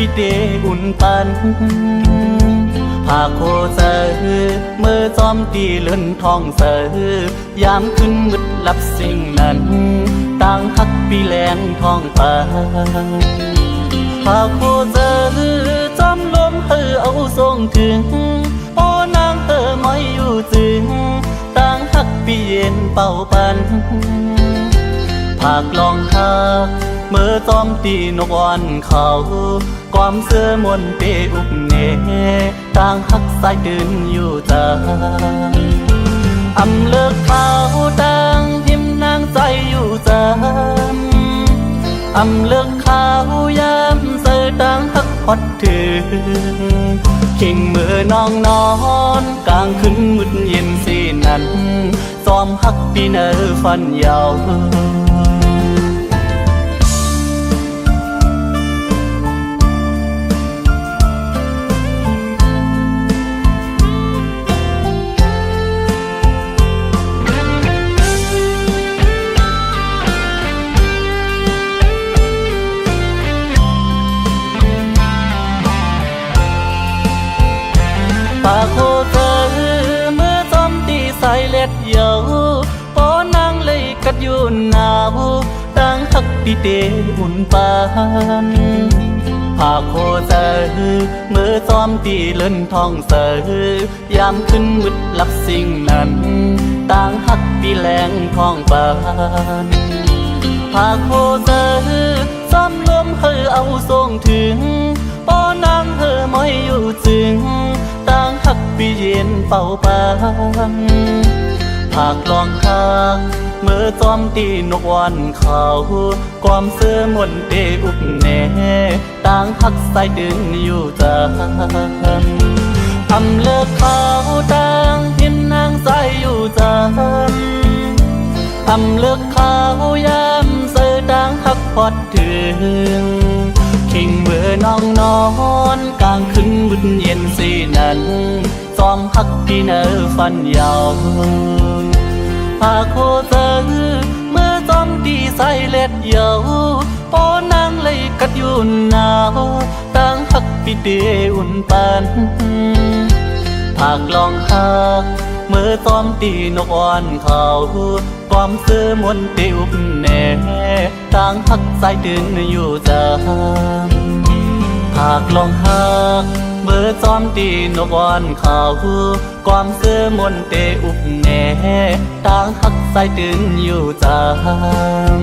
ปีเดอุ่นปันผาโคเซอเมื่อจอมตีเลื่อนทองเสอยามขึ้นมืดลับสิ่งนั้นต่างฮักปีแรงทองปานผาโคเซอจอมลมเอาทรงถึงโอ้นางไม่อยู่จึงต่างฮักปีเย็นเป่าปันผากลองฮักเมื่อจอมตีนกวันเขาความเสื้อมนเปอุบเนต่างฮักสายตื่นอยู่จาอำเลิกเขาต่างหิมนางใจอยู่จามอำเลิกเขายามเสือต่างฮักฮอดถึงขิงเมื่อน้องนอนกลางคืนมืดเย็นสีนั้นจอมฮักปีเนอฟันยาวปากโคเธอเมื่อจอมตีสายเล็ดเยาปอนางเลยกัดอยู่หนาวตั้งฮักปีเดอุ่นปานปากโคเธอเมื่อจอมตีเล่นทองเสยามขึ้นมืดลับสิ่งนั้นตั้งฮักปีแรงทองปานปากโคเธอจอมลมเอาทรงถึงปอนางไม่อยู่จึงต่างฮักปีเย็นเป่าปันผากลองฮักเมื่อจอมตีนกวันเขาความเสื้อมนเปอุบแน่ต่างฮักสายดึงอยู่จามอำเลิกเขาต่างหิมนางใจอยู่จามอำเลิกเขายามเสือต่างฮักพอดถึงขิงเมื่อน้องนอนกลางคืนมืดเย็นสีนั้นจอมฮักพี่เนอฟันยาวผาโคเซอเมื่อจอมตีใส่เล็ดเยาปอนางเลยกัดอยู่หนาวต่างฮักพี่เดอุ่นปันผากลองฮักเมื่อจอมตีนกอ่อนเขาความเสื้อมนเตีอุบแน่ต่างฮักสายดึงอยู่จามหากลองฮักเมื่อจอมตีนกอ่อนเขาความเสื้อมนเตอุบแน่ต่างฮักสายดึงอยู่จาม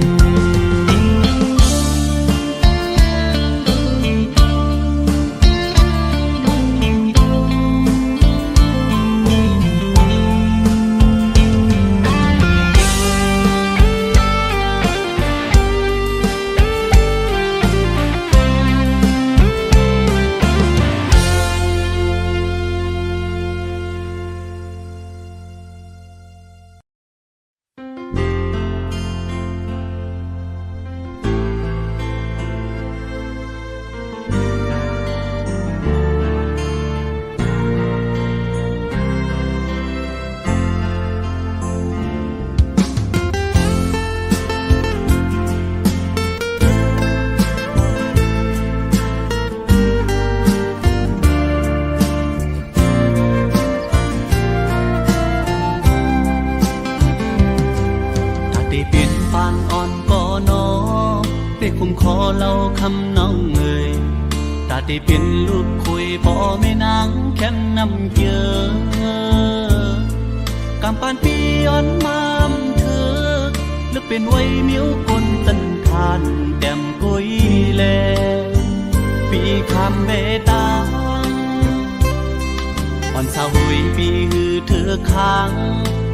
คุมคอเล่าคำน้องเอ่ยตาที่เป็นลูกคุยพ่อแม่นางแค่นำเกลือกำปานปีย้อนมามเธอลึกเป็นไว้มิ้วก้นตันทานแต้มกุยแลปีคำเบตาอ่อนสาวหุยปีหือเธอค้าง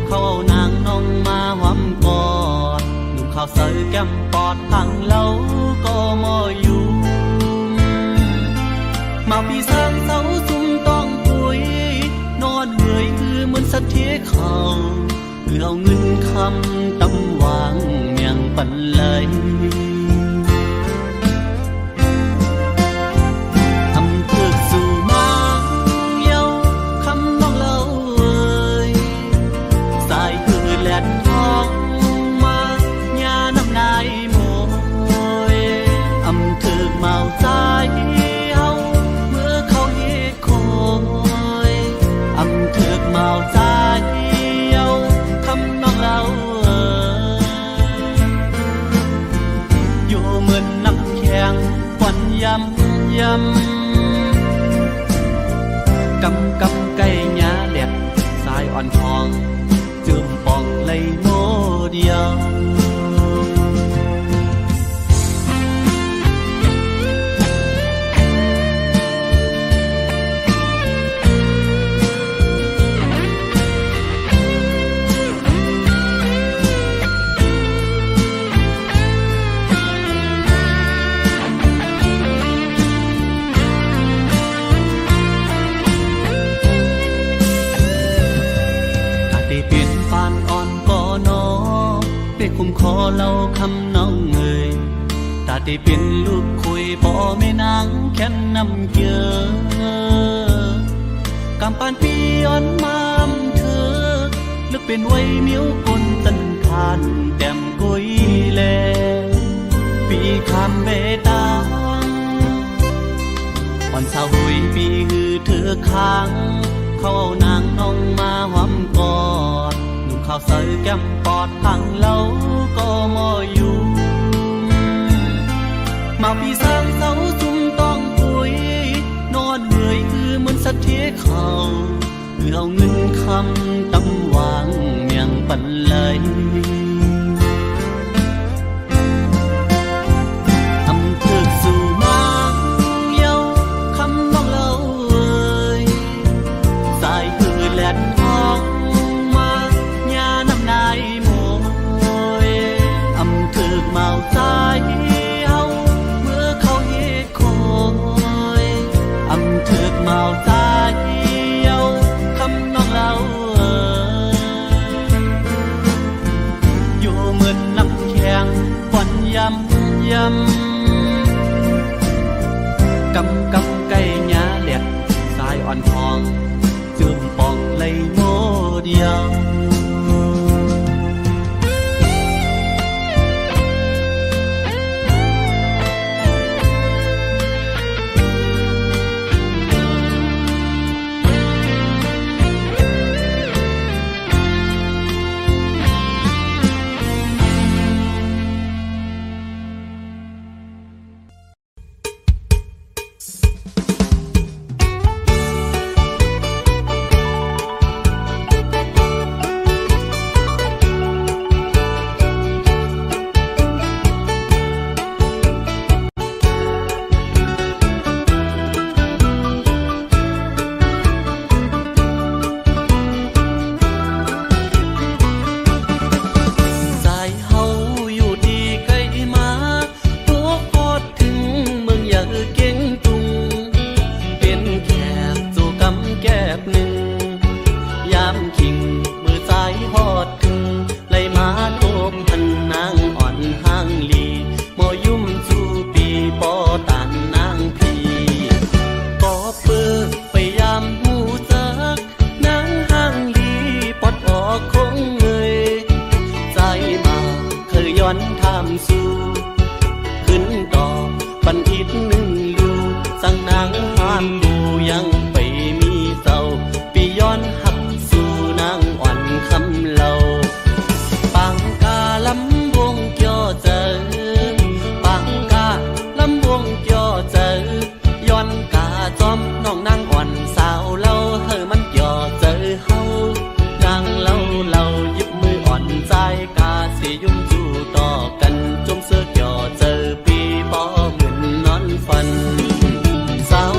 เขาเอานางน้องมาหวำกอดข้าวเสือแก้มปอดพังเล่าก็มออยู่มาพี่สร้างเสาซุ้มต้องปุยนอนเหนื่อยคือเหมือนสัตว์ที่เขาเพื่อเอาเงินคำตำวางเมียงปันเลยทำเพื่อสู่มาเย้าคำน้องเล่าเอ่ยสายคือแหลนทองนายโมยอำเธอเมาใจห ยำกำไก่หญ้าแดดสายอ่อนทองจืมปองไหลโมเดียวคุ้มคอเล่าคำน้องเอ่ยตาได้เป็นลูกคุยบ่แม่นางแค่นนำเกลือกำปานปีย้อนมามเธอลึกเป็นไว้มิ้วกลตันทานแต้มกุยแลปีคำเบตางอ่อนสาวหุยปีฮือเธอค้างเข้านางน้องมาหอมกอดข้าวใส่แก้มปอดทางเล่าก็มออยู่มาพี่สร้างเสาจุ่มต้องปุ๋ยนอนเหนื่อยคือเหมือนสัตว์เทเขาเอาเงินคำตำวางเมียงปันเลยทำเถิดสู่นางเย้าคำน้องเล่าเอ่ยสายคือแหลนทองนายโมยอำถึกเมาใจเอาเมื่อเขาเฮ็ดคอยอำถึกเมาใจเอาคำน้องเราอยู่เหมือนน้ำแข็งฝนยำกำไก่หญ้าแหลกสายอ่อนทองจืมปองไหลโมเดียวทำสู้ขึ้นต่อปันทิศหนึ่งลูสั่งนางห้ามดูยังไปมีเศร้าปีย้อนหักสู่นางอ่อนคำเล่าปังกาลำวงเกี่ยวเจอปังกาลำวงเกี่ยวเจอย้อนกาจอมน้องนางอ่อนสาวเล่าเฮอมันเกี่ยวเจอเฮานางเล่าหยิบมืออ่อนใจกาสิยุ่มต่อกันจมเสื้อเกี่ยวเจอปีบ่เหมือนนอนฝันสาว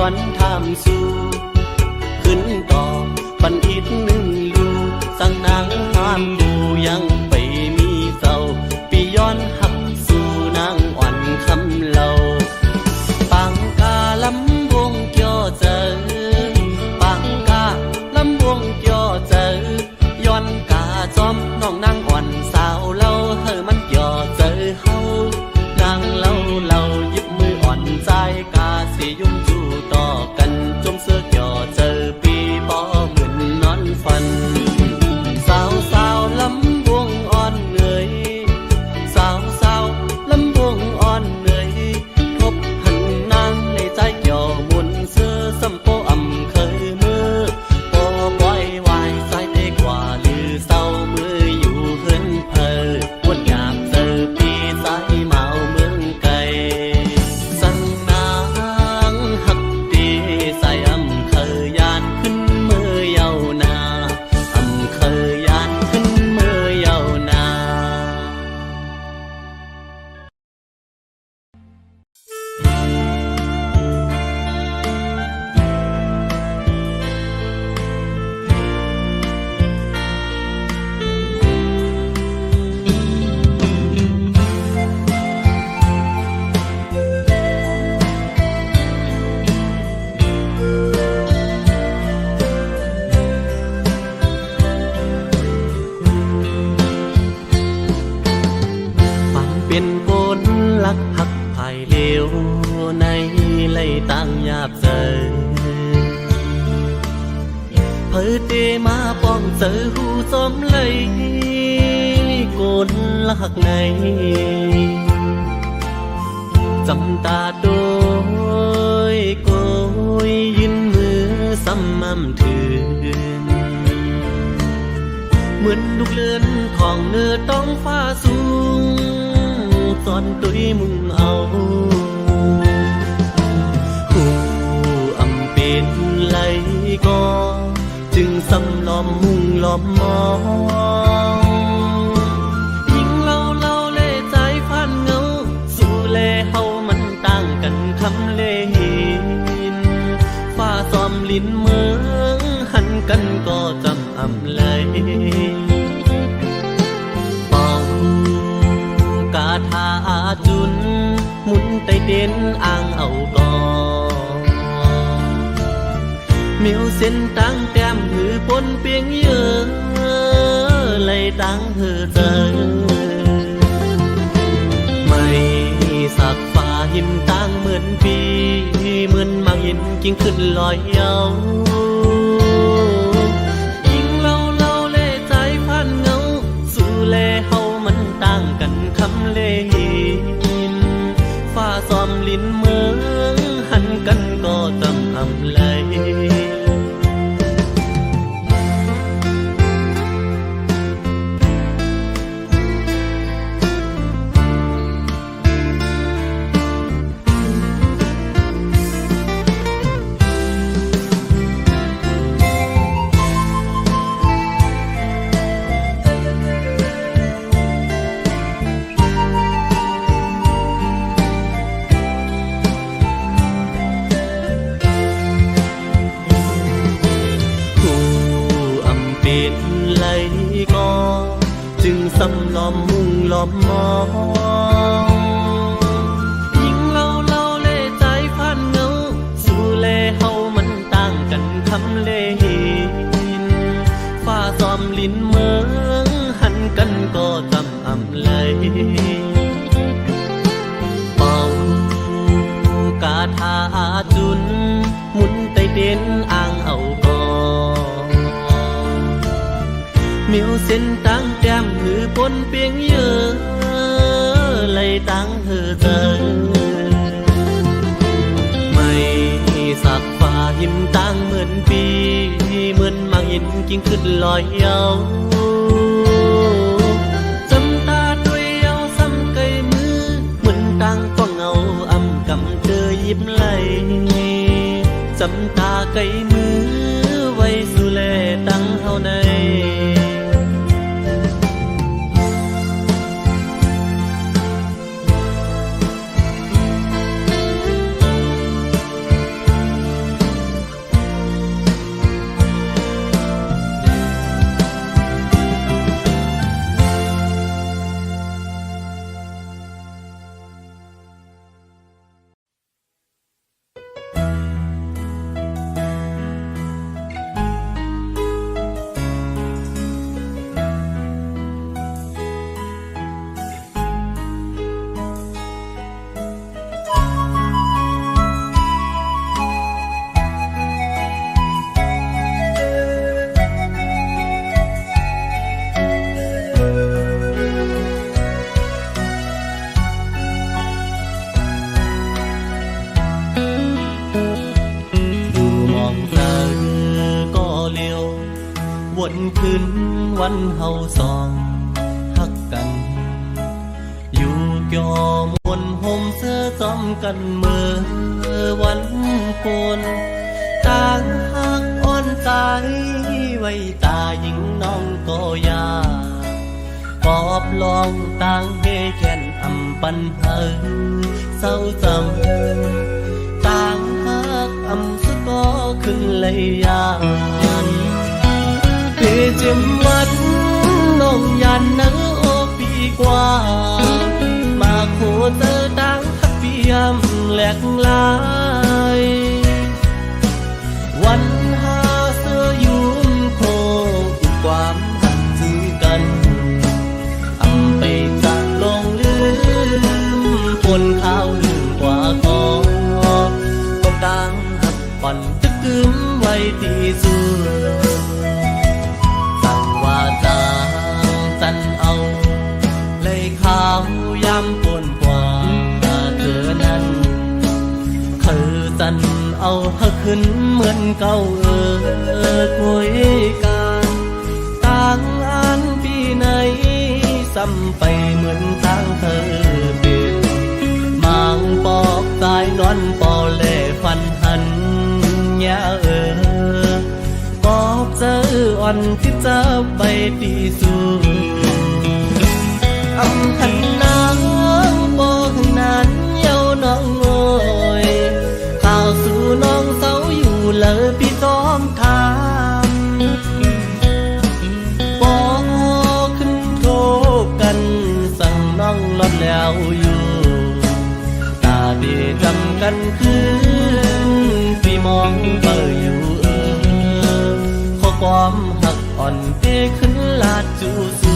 ย้อนทามสู่ขึ้นต่อปันอีกหนึ่งลูสั่งนางห้ามดูยังไปมีเจ้าปีย้อนหักสู่นางอ่อนคำเล่าปังกาลำวงเกี่ยวเจอปังกาลำวงเกี่ยวเจอย้อนกาจอมน้องนางอ่อนสาวเล่าเฮอมันเกี่ยวเจอเฮานางเล่าหยิบมืออ่อนใจกาสิยุ่งจู่ต่อกันจมเสื้อเกี่ยวเจอปีปอเหมือนนอนฝันสาวลำวงอ่อนเหนื่อยสาวลำวงอ่อนเหนื่อยทบหันนางในใจเกี่ยวมุนเสื้อสัมโปอ่ำเคยมือปอปล่อยวายสายเตกว่าลือเศร้ามืออยู่เฮินเพอวนอยากเจอปีสายเมาเมืองไกลสั่งนางหักดีสายอ่ำเคยยานขึ้นมือเยานาอ่ำเคยยานขึ้นมือเยานาเป็นบนลักหักภายเลวในไล่ตั้งยาบเจอเผยเตมาป้องเจอหูจอมเลยกนลักในจำตาโดยโกยยืนมือซ้ำมั่มถืนเหมือนลูกเลือนของเนื้อต้องฟ้าสูงตอนตุยมุ่งเอาหูอำเป็นไหลก็จึงซ้ำล้อมมุ่งล้อมมองยิ่งเล่าเล่ใจพันเงาสู่เล่เฮามันต่างกันคำเล่หินฟ้าซ้อมลิ้นเมืองหันกันก็จำอำไหลกาทาจุนหมุนไตเด่นอ่างเอาก่อเมียวเส้นตั้งแต้มหือปนเปียงเยอะเลยตั้งหือเจอไม่สักฟ้าหินตั้งเหมือนปีเหมือนมังหินกิ้งขึ้นลอยเยายิ่งเล่าเล่ใจพันเงาสู่เล่เฮามันต่างกันคำเล่หินฟ้าซ้อมลิ้นเมืองหันกันก็จำอำไหลจึงซ้ำล้อมมุ่งล้อมมองยิ่งเล่าเล่ใจพันเงาสู่เล่เฮามันต่างกันคำเล่หินฟ้าซ้อมลิ้นเมืองหันกันก็จำอำไหลเป่ากาทาจุนหมุนไตเด่นอ่างเอาก่อเมียวเส้นตั้งแต้มหือปนเปียงเยอะเลยตั้งหือเจอไม่สักฟ้าหินตั้งเหมือนปีเหมือนมังหินกิ้งขึ้นลอยเยาจำตาด้วยเยาซ้ำไกลมือเหมือนตั้งต้องเงาอำกำเจอยิ้มไหลจำตาไกลมือไว้สู่แลตั้งเฮาใน วนคืนวันเฮาสองฮักกันอยู่ยอมวนห่มเสื้อซ้อมกันเมื่อวันปนต่างฮักอ่อนตายไว้ตาหญิงน้องก็ยาปอบลองต่างเฮแก่นอำปันเฮเศร้าเศร้าต่างฮักอำสุดก็ขึ้นเลยยานเพื่อจำวันน้องยันนังโอปีกว่ามาโคเจอดังฮักเปียมแหลกลายวันหาเสื้อยุ่มโคความหักจือกันอำไปจากลงลืมปนข้าวลืมกว่าก็ต้องดังหักปั่นจะกึมไว้ที่สุดสั่งว่าจางจันเอาเลยข้าวยำปนกว่าเธอนั้นคือจันเอาหักขึ้นเหมือนเก่าคุยกันต่างอันปีไหนซ้ำไปเหมือนทางเธอเป็นมางปอกตายนอนปอเล่ฟันหันยาปอบเจออ่อนที่จะไปดีสุดอำพันนางบอกนั้นเย้าน้องโอยข่าวสู่น้องเศร้าอยู่เลยพี่ซ้อมทางบอกขึ้นโทษกันสั่งน้องลดแล้วอยู่ตาดีจำกันคืนพี่มองเบออยู่ข้อความหักอ่อนเตขึ้นลาดจูสู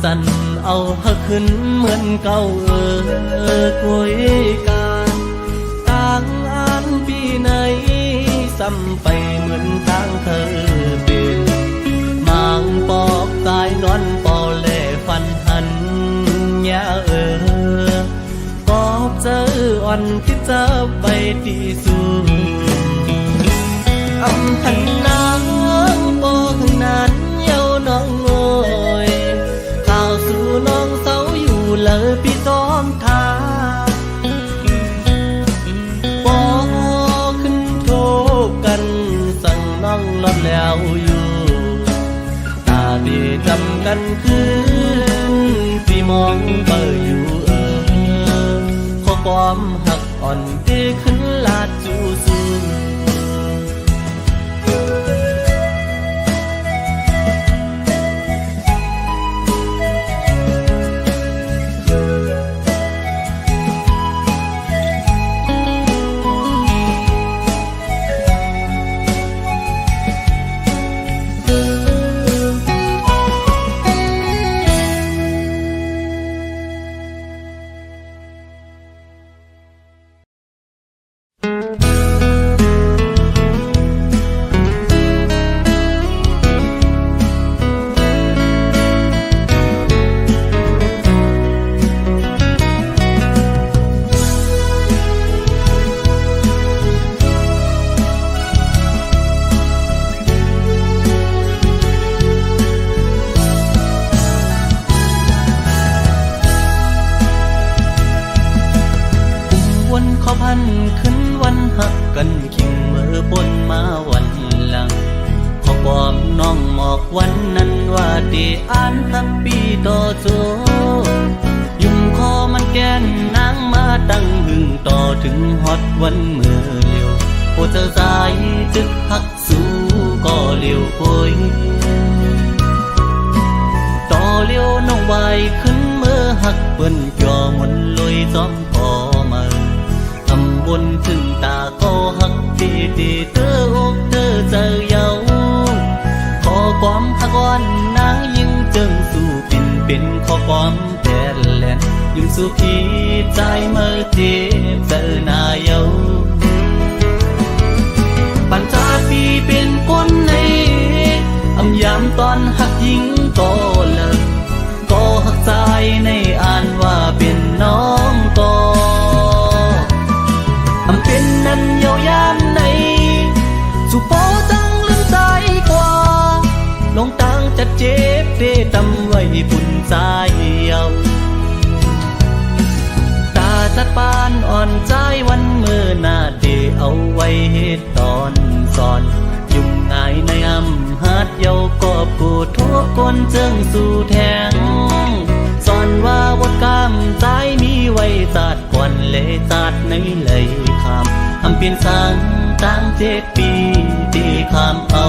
จันเอาหักขึ้นเหมือนเก่าคุยกันต่างอันปีไหนซ้ำไปเหมือนทางเธอเป็นมางปอกตายนอนปอเล่ฟันหันยาปอบเจออ่อนที่จะไปดีสุดอำพันนางบอกนั้นเย้าน้องโอยข่าวสู่น้องเศร้าอยู่เลยพี่ซ้อมทางบอกขึ้นโทษกันสั่งน้องลดแล้วอยู่ตาดีจำกันคืนพี่มองเบออยู่ข้อความหักอ่อนเตขึ้นลาดจูสูขึ้นวันหักกันขิงเมื่อบนมาวันหลังขอความน้องหมอกวันนั้นว่าดีอ่านทักปีต่อโจยุ่มคอมันแก่นนางมาตั้งหึงต่อถึงฮอดวันเมื่อเลียวโอเจอสายจึกหักสู้ก็เลียวโอยต เลี้ยวน้องไว้ขึ้นเมื่อหักเปิ้นจอมนลอยซ้อมพอมาทำบุญถึงตาก็หักดีดีเธออกเธอเจอเยาขอความหักอ่อนนางยิ่งจึงสู่ปิ่นเป็นขอความแผ่นแหลนยิ่งสู่พี่ใจเมื่อเจ็บเจอหน้าเยาปัญจาปีเป็นคนในอำยามตอนหักยิงก็เลิกก็หักใจในอ่านว่าเป็นน้องก็อำเป็นนั้นเยาวยามในสุโปตั้งลืมใจกว่าลงตั้งจะเจ็บเดตำไว้ปุ่นใจเยาตาจัดปานอ่อนใจวันเมื่อหน้าเดเอาไว้เหตุตอนสอนยุ่งง่ายในอำหัดเยาก็ปูทั่วคนเจิงสู่แทงสอนว่าบทกรรมใจมีไว้จัดก่อนเลยจัดในเลยคำอำเปลี่ยนสังตั้ง7 ปีที่คำเอา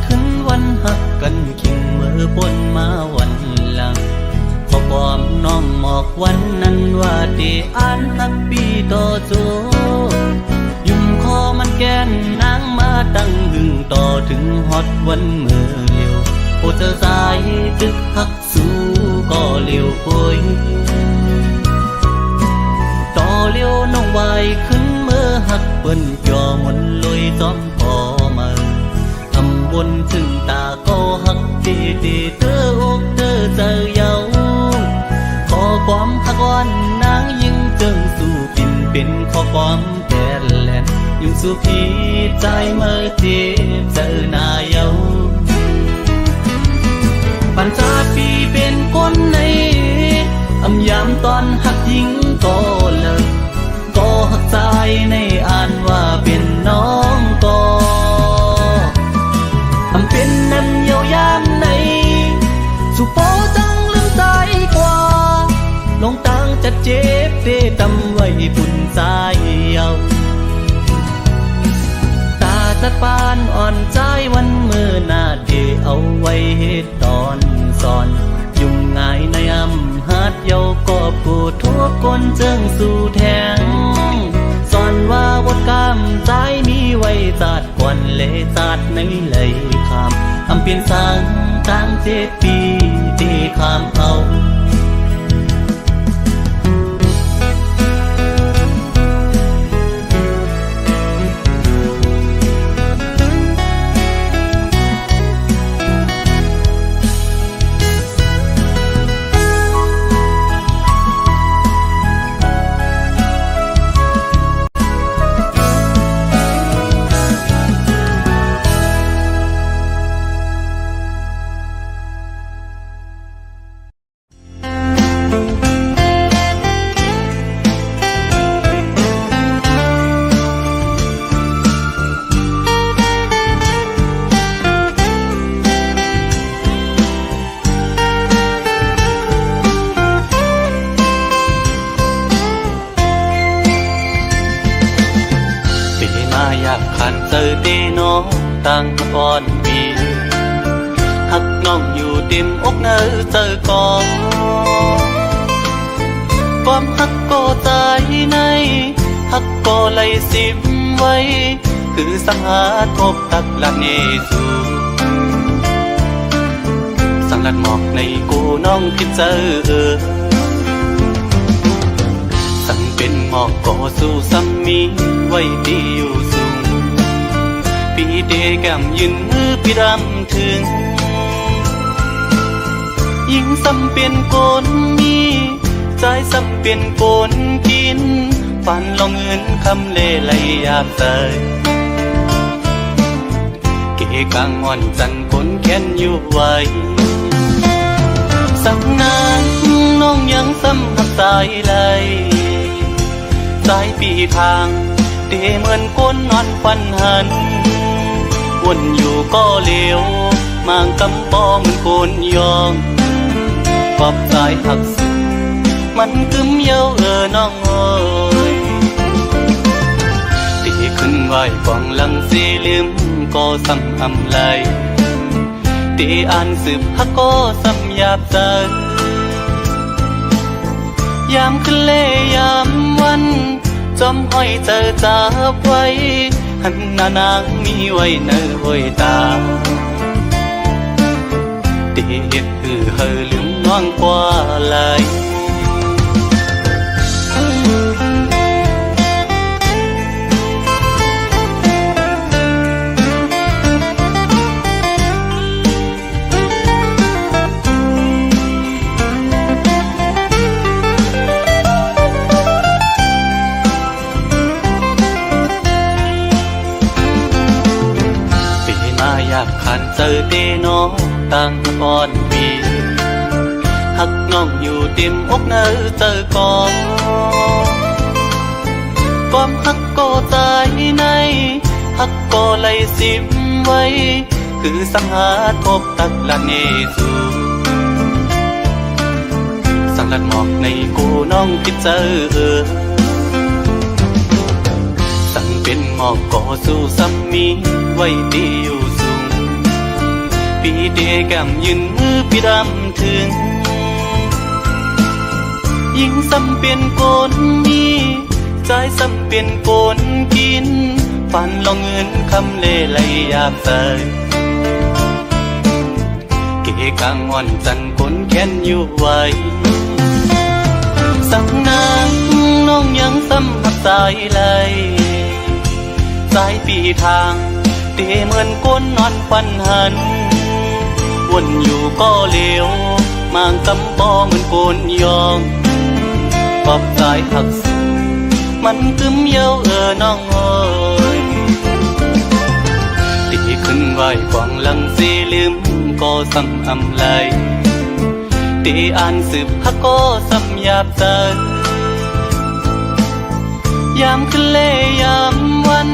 ขึ้นวันหักกันขิงเมื่อบนมาวันหลังพอความน้องหมอกวันนั้นว่าดีอ่านหักปีต่อโจยุ่มคอมันแกนนางมาตั้งหึงต่อถึงฮอดวันเมื่อเลี้ยวโอเจอสายตึกหักสู้ก็เลี้ยวโอยต่อเลี้ยวน้องไว้ขึ้นเมื่อหักเปิ้นจอมนลอยซ้อมพอมาบนถึงตาก็หักดีดีเธออกเธอเจอเยาขอความหักอ่อนนางยิ่งจึงสู่ปิ่นเป็นขอความแผ่นแหลนยิ่งสู่พี่ใจเมื่อเจ็บเจอหน้าเยาปัญจาปีเป็นคนในอำยามตอนหักยิ่งก็เลิกก็หักใจในอ่านว่าเป็นน้องก็อำเป็นนั้นเยาวยามในสุโปตั้งลืมใจกว่าลงตั้งจะเจ็บเดตำไว้ปุ่นใจเยาตาจัดปานอ่อนใจวันเมื่อหน้าเดเอาไว้เหตุตอนสอนยุ่งง่ายในอำหัดเยาก็ปูทั่วคนเจิงสู่แทงสอนว่าบทกรรมใจมีไว้จัดก่อนเลยจัดในเลยคำอำเปลี่ยนสังตั้ง7 ปีที่คำเอาขันเจอตีน้องตั้งก่อนปีหักน้องอยู่ติมอกเนอเจอก่อนความหักก็ใจในหักก็ไหลสิมไว้คือสังหาทบตักละเนสูสังลัดหมอกในกูน้องคิดเจอสั่งเป็นหมอกก็สู้ซ้ำมีไว้ดีอยู่สูงปีเดแก้มยืนมือพี่รำถึงยิ่งซ้ำเป็นคนมีใจซ้ำเป็นคนกินฝันลองเงินคำเล่ไหลยาบใจเกกางอ่อนจันคนแค้นอยู่ไว้สักนานน้องยัง สายไหลสายปีทางเตเหมือนก้นนอนฟันหันวนอยู่ก็เลี้ยวมางกำปอเหมือนโกนยองกอบสายหักสุดมันกึมเย้าน้องเอ้ยตีขึ้นไหวกองหลังสีลืมก็ซ้ำอำไลตีอ่านสืบฮักก็ซ้ำหยาบใจยามขึ้นเล่ยามวันจอมห้อยเจอจับไว้หันหน้านางมีไว้เนอห้อยตาตีเฮ็ดคือเฮอลืมน้องกว่าไหลขันเจอเตน้องตั้งก่อนปีหักน้องอยู่เต็มอกเนอเจอก่อนความหักก็ใจในหักก็ไหลสิบไว้คือสังหาทบตักละเนสูสังลัดหมอกในกูน้องคิดเจอสั่งเป็นหมอกก็สู้ซ้ำมีไว้ดีอยู่ปีเดแก้มยืนมือพี่ดำถึงยิ่งซ้ำเป็นโกนมีใจซ้ำเป็นโกนกินฟันลองเงินคำเล่ไหลหยาบใสเกกางอ่อนจันคนแค้นอยู่ไว้สั่งนางน้องยังซ้ำหักสายไหลสายปีทางเตเหมือนก้นนอนฟันหันวนอยู่ก็เลี้ยวมางกำปอเหมือนโกนยองปอบสายหักสุดมันกึมเย้าน้องเอ้ยตีขึ้นไหวกวางหลังสีลืมก็ซ้ำอำไลตีอ่านสืบฮักก็ซ้ำหยาบใจยามขึ้นเล่ยามวัน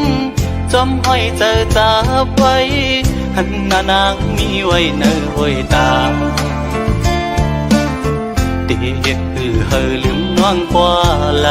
จอมห้อยเจอจับไว้หันหน้านางมีไว้เนอห้อยตาตีเฮ็ดคือเฮอลืมน้องกว่าไหล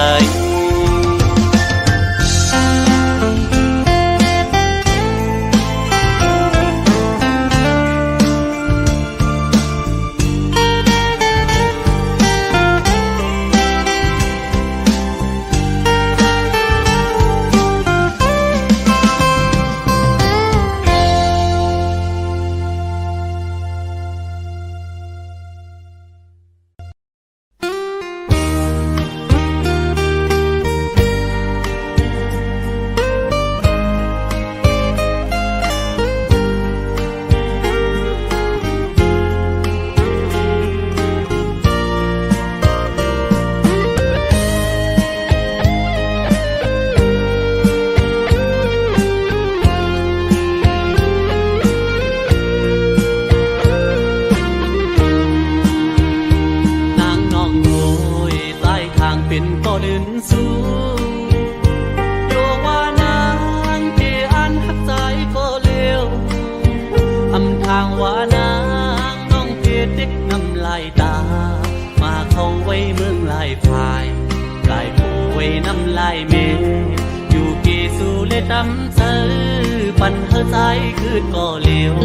ปันเฮอใจคืนก็เลี้ยว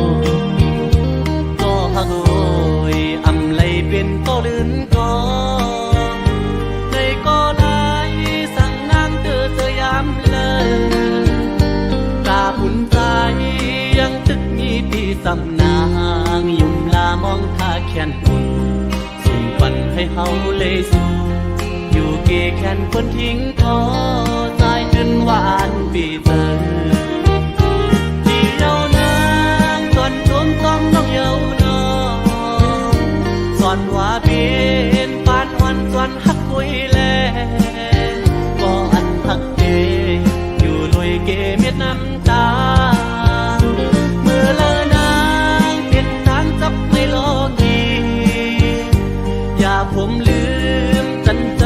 ก็ฮักโอยอำไลเป็นก็ลื่นก็ในก็ได้สั่งนางเธอยามเลยตาปุ่นใจยังตึกมีปีสำนางยุ่มลามองท่าแขนปุ่นส่งปันให้เฮาเลยสู้อยู่เกแขนคนทิ้งท้อใจจนหวานปีเตอสอนว่าเป็นปานวันสอนฮักคุยแลก็อันฮักเดอยู่ลอยเกเม็ดน้ำตาเมื่อเลอนางเป็นทางจับไม่โลกีอย่าผมลืมจันเจ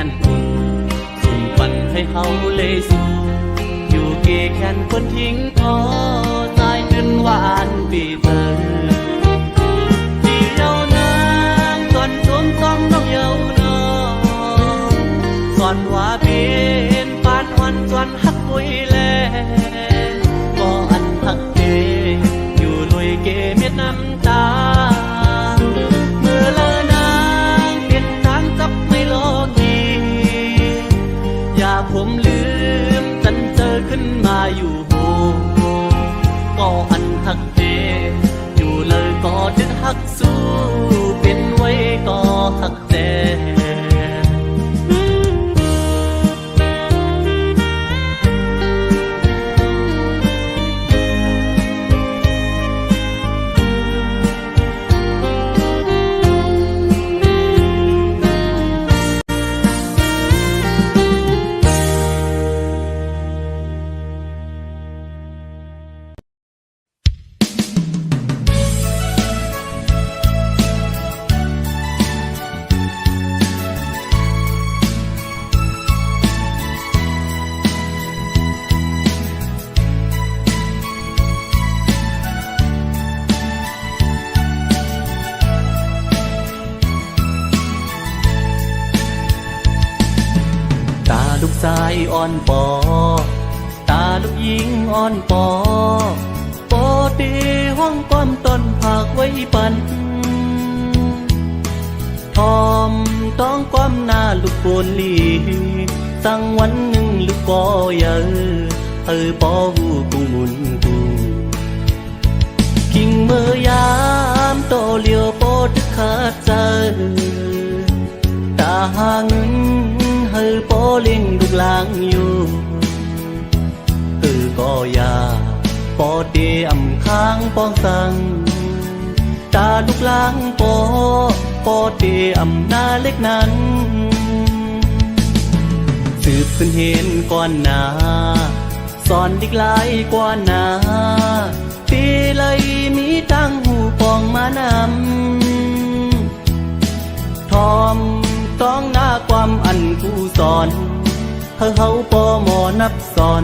นคุณส่งปันให้เฮาเลยสู่อยู่เกแค่นคนทิ้งพอตายเงินหวานปีเตอที่เยาวนางก่อนชมต้องน้องเยาวนองก่อนว่าเป็นปานอ่อนจวนหักปุยแลก็อันหักเกอยู่ลุยเกเม็ดน้ำตาเมื่อละนางเปลี่ยนทางกับไม่โลกีอย่าผมลืมตันเจอขึ้นมาอยู่โหก็อันหักเกอยู่เลยก็ถึงหักสู้เป็นไว้ก็หักแต่ลูกชายอ่อนปอตาลูกหญิงอ่อนปอปอตีห้องความต้นผักไว้ปันทอมต้องความหน้าลูกโกนลีสั่งวันหนึ่งลูกก็เยอะปอหูกุงมุนกูกิ่งเมื่อยามโตเลียวปอดึกขาดใจตาหาเงินปอเลี้ยงลูกหลางอยู่ก็อย่าปอเดียมค้างปองสั่งตาลูกหลางปอเดียมหน้าเล็กนั้นสืบขึ้นเห็นก่อนหน้าสอนดิกหลายกว่าหน้าตีเลยมีตั้งหูปองมานำทอมต้องหน้าความอันผู้สอนเฮาปอหมอนับสอน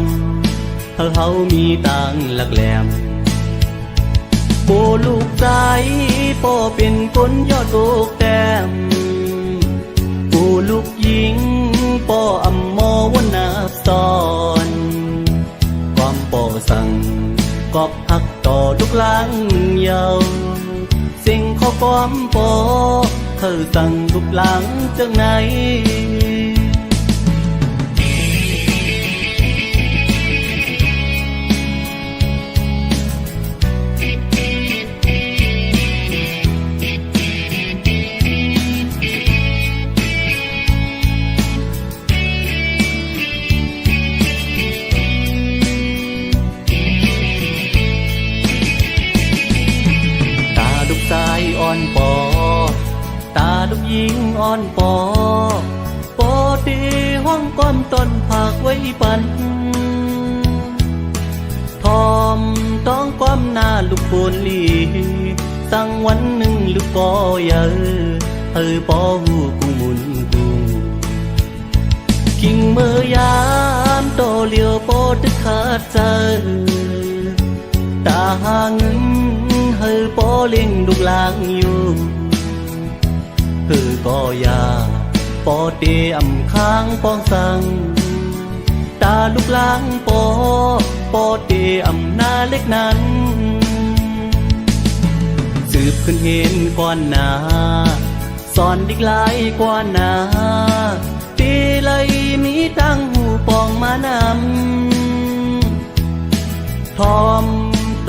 เฮามีตังหลักแหลมโปลูกใจปอเป็นคนยอดโลกแต้มโปลูกหญิงปออำมอวันนับสอนความปอสั่งกอบหักต่อลูกหลางเยาสิ่งข้อความปอสั่งลูกหลังจังไหนตาลูกชายอ่อนปอตาลูกหญิงอ่อนปอปอตีห้องก้อมต้นผักไว้ปันทอมต้องความหน้าลูกโกนลีสั่งวันหนึ่งลูกก็เยอะปอหูกุงมุนกูกิ่งเมื่อยามโตเลียวปอดึกขาดใจตาหาเงินปอเลี้ยงลูกหลางอยู่ก็อย่าปอเดียมค้างปองสั่งตาลูกหลางปอเดียมหน้าเล็กนั้นสืบขึ้นเห็นก่อนหน้าสอนดิกหลายกว่าหน้าตีเลยมีตั้งหูปองมานำทอม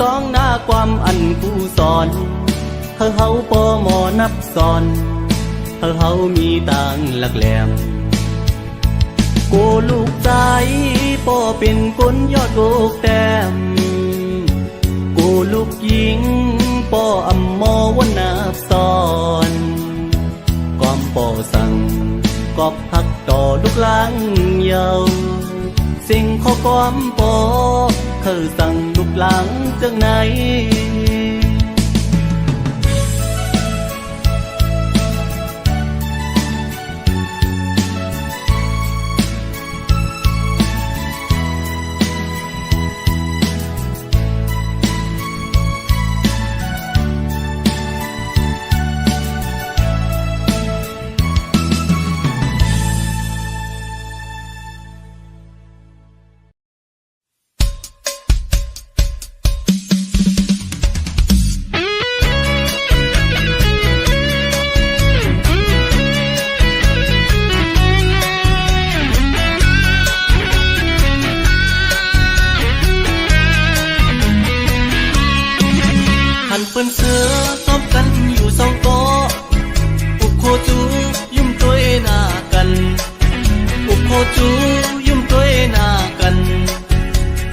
ต้องหน้าความอันผู้สอนเฮาปอหมอนับสอนเฮามีตังหลักแหลมโกลูกใจปอเป็นคนยอดโลกแต้มโกลูกหญิงปออำมอวันนับสอนก้อมปอสั่งกอบหักต่อลูกหลางเยาสิ่งข้อก้อมปอสั่งลูกหลางจังไหน เ นเปิ้นเสือซ้อมกันอยู่สองโต๊ะอุกโคจูยุ่มตัวหน้ากันอุกโคจูยุ่มตัวหน้ากัน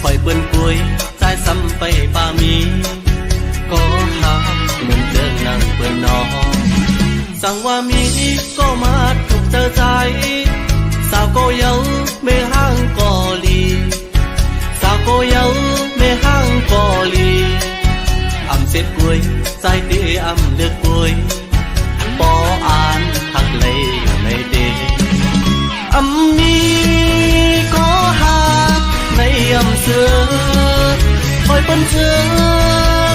คอยเปิ้นป่วยใจซ้ำไปป่ามีก็หาเหมือนเดิมนั่งเปิ้นนอสั่งว่ามีก็มาถูกเจอใจสาวก็เยาไม่ห่างก็ลีสาวก็เยาไม่ห่างก็ลีอำเสร็จกล้วยใจเตะอำเลือกกล้วยปออ่านหักเลยอยู่ในเดอำมีก็หาในอำเสือคอยเป็นเสือ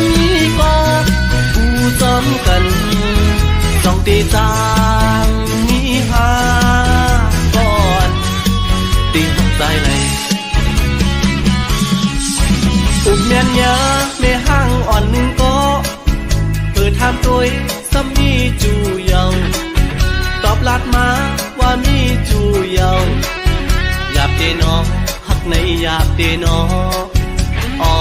มีก็ผู้จอมกันจ้องตีจางมีหาก่อนตีหักใจเลยอุบเมียนยาไม่ห่างอ่อนหนึ่งก็เปิดทำตัวซ้ำมีจูเยาตอบลัดมาว่ามีจูเยาหยาบเตนอหักในหยาบเตนออ๋อ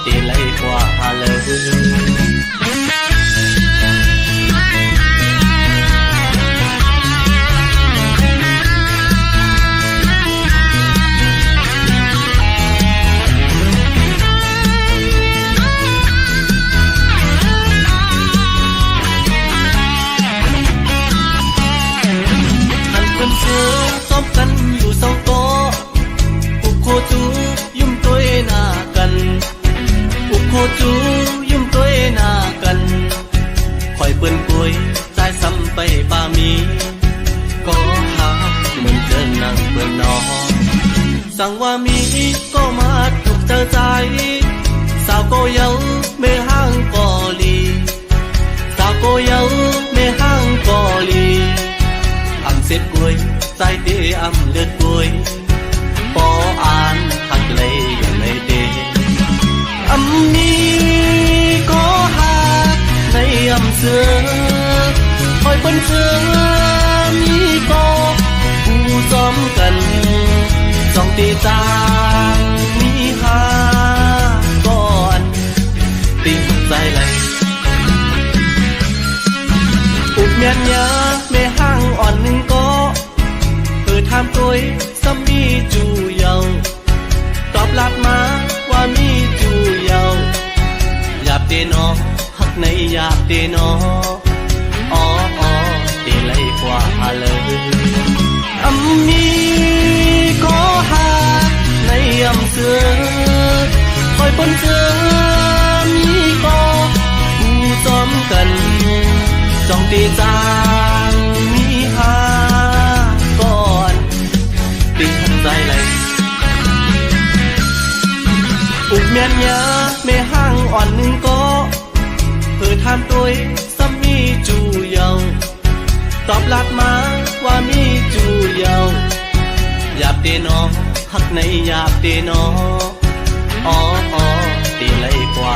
เตไลกว่าเลยซ้อมกันอยู่สองโต๊ะอุกโคจูยุ่มตัวหน้ากันอุกโคจูยุ่มตัวหน้ากันคอยเปิ้นป่วยใจซ้ำไปป่ามีก็หาเหมือนเดิมนั่งเปิ้นนอสั่งว่ามีก็มาถูกเจอใจสาวก็เยาไม่ห่างก็ลีสาวก็เยาไม่ห่างก็ลีอำเสร็จกล้วยใจเตะอำเลือดกล้วยปออ่านหักเลยอยู่ในเดอำนี้ก็หาในอำเสือคอยเป็นเสือมีก็ผู้จอมกันจ้องตีจางมีหาก่อนตีหักใจเลยอุบเมียนยาไม่ห่างอ่อนหนึ่งก็เปิดทำตัวซ้ำมีจูเยาตอบลัดมาว่ามีจูเยาหยาบเตนอหักในหยาบเตนออ๋อเตไลกว่าเลยอำมีก็หาในอำเสือคอยเป็นเสือมีก็ผู้จอมกันจ้องตีจางมีหาก่อนตีหักใจเลยอุบเมียนยาไม่ห่างอ่อนหนึ่งก็เปิดทำตัวซ้ำมีจูเยาตอบลัดมาว่ามีจูเยาหยาบเตนอหักในหยาบเตนออ๋อตีไลกว่า